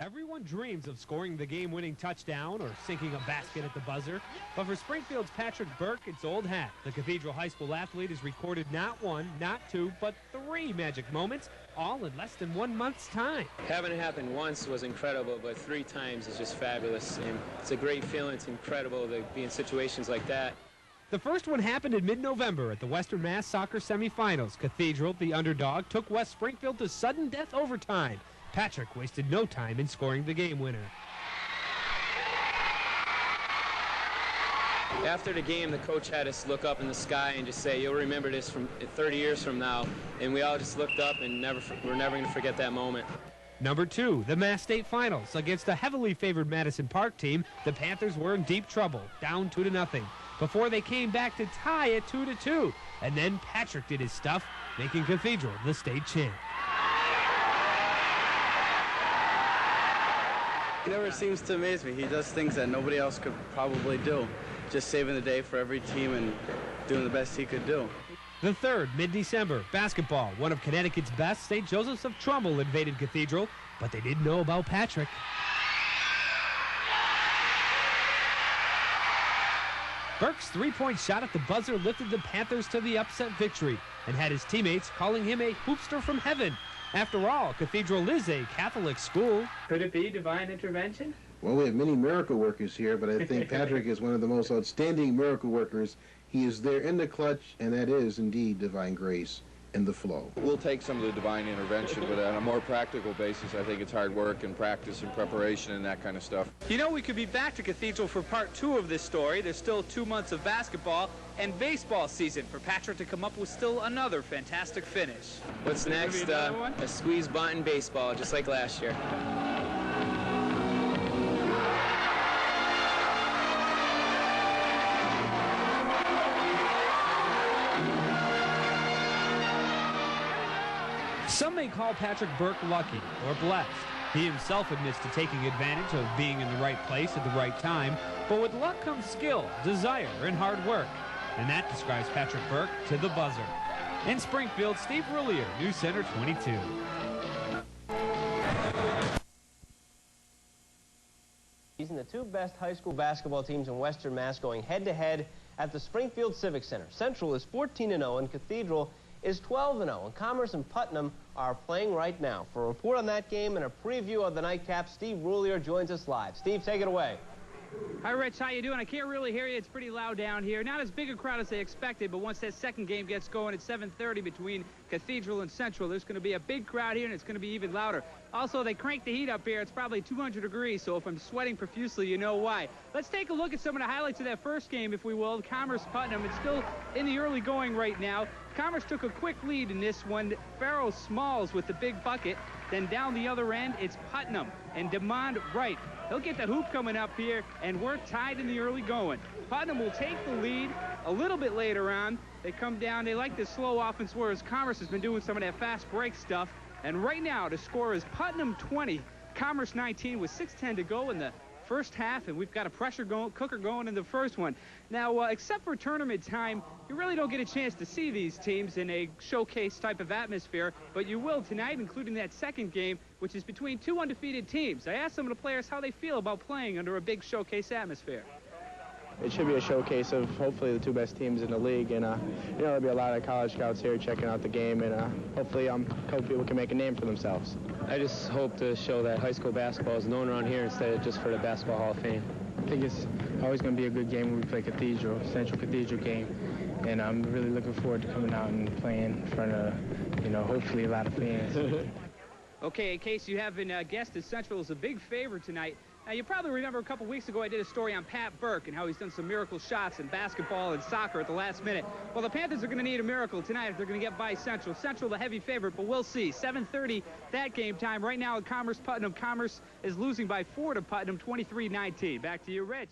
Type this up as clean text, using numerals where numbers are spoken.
Everyone dreams of scoring the game-winning touchdown or sinking a basket at the buzzer. But for Springfield's Patrick Burke, it's old hat. The Cathedral High School athlete has recorded not one, not two, but 3 magic moments, all in less than 1 month's time. Having it happen once was incredible, but 3 times is just fabulous. And it's a great feeling. It's incredible to be in situations like that. The first one happened in mid-November at the Western Mass Soccer semifinals. Cathedral, the underdog, took West Springfield to sudden death overtime. Patrick wasted no time in scoring the game winner. After the game, the coach had us look up in the sky and just say, "You'll remember this from 30 years from now." And we all just looked up and we're never going to forget that moment. Number 2, the Mass State Finals. Against a heavily favored Madison Park team, the Panthers were in deep trouble, down 2-0, before they came back to tie at 2-2. And then Patrick did his stuff, making Cathedral the state champ. He never seems to amaze me. He does things that nobody else could probably do. Just saving the day for every team and doing the best he could do. The third, mid-December, basketball. One of Connecticut's best, St. Joseph's of Trumbull invaded Cathedral, but they didn't know about Patrick. Burke's 3-point shot at the buzzer lifted the Panthers to the upset victory and had his teammates calling him a hoopster from heaven. After all, Cathedral is a Catholic school. Could it be divine intervention? Well, we have many miracle workers here, but I think Patrick is one of the most outstanding miracle workers. He is there in the clutch, and that is indeed divine grace in the flow. We'll take some of the divine intervention, but on a more practical basis, I think it's hard work and practice and preparation and that kind of stuff. You know, we could be back to Cathedral for part 2 of this story. There's still 2 months of basketball and baseball season for Patrick to come up with still another fantastic finish. What's next? A squeeze bunt in baseball, just like last year. Some may call Patrick Burke lucky or blessed. He himself admits to taking advantage of being in the right place at the right time, but with luck comes skill, desire, and hard work. And that describes Patrick Burke to the buzzer. In Springfield, Steve Roulier, News Center 22. The 2 best high school basketball teams in Western Mass going head-to-head at the Springfield Civic Center. Central is 14-0 and Cathedral is 12-0, and Commerce and Putnam are playing right now. For a report on that game and a preview of the nightcap, Steve Roulier joins us live. Steve, take it away. Hi, Rich. How you doing? I can't really hear you. It's pretty loud down here. Not as big a crowd as they expected, but once that second game gets going at 7:30 between Cathedral and Central, there's going to be a big crowd here, and it's going to be even louder. Also, they cranked the heat up here. It's probably 200 degrees, so if I'm sweating profusely, you know why. Let's take a look at some of the highlights of that first game, if we will. Commerce-Putnam. It's still in the early going right now. Commerce took a quick lead in this one. Farrell Smalls with the big bucket. Then down the other end, it's Putnam and DeMond Wright. He'll get the hoop coming up here, and we're tied in the early going. Putnam will take the lead a little bit later on. They come down. They like this slow offense, whereas Commerce has been doing some of that fast break stuff. And right now, the score is Putnam 20, Commerce 19 with 6:10 to go in the first half, and we've got a pressure cooker going in the first one. Now, except for tournament time, you really don't get a chance to see these teams in a showcase type of atmosphere, but you will tonight, including that second game, which is between 2 undefeated teams. I asked some of the players how they feel about playing under a big showcase atmosphere. It should be a showcase of hopefully the 2 best teams in the league, and there'll be a lot of college scouts here checking out the game, and hopefully a couple people can make a name for themselves. I just hope to show that high school basketball is known around here instead of just for the Basketball Hall of Fame. I think it's always going to be a good game when we play Cathedral, Central Cathedral game, and I'm really looking forward to coming out and playing in front of, hopefully a lot of fans. Okay, in case you haven't guessed it, Central is a big favorite tonight. Now, you probably remember a couple weeks ago I did a story on Pat Burke and how he's done some miracle shots in basketball and soccer at the last minute. Well, the Panthers are going to need a miracle tonight if they're going to get by Central. Central, the heavy favorite, but we'll see. 7:30 that game time. Right now at Commerce-Putnam, Commerce is losing by 4 to Putnam, 23-19. Back to you, Rich.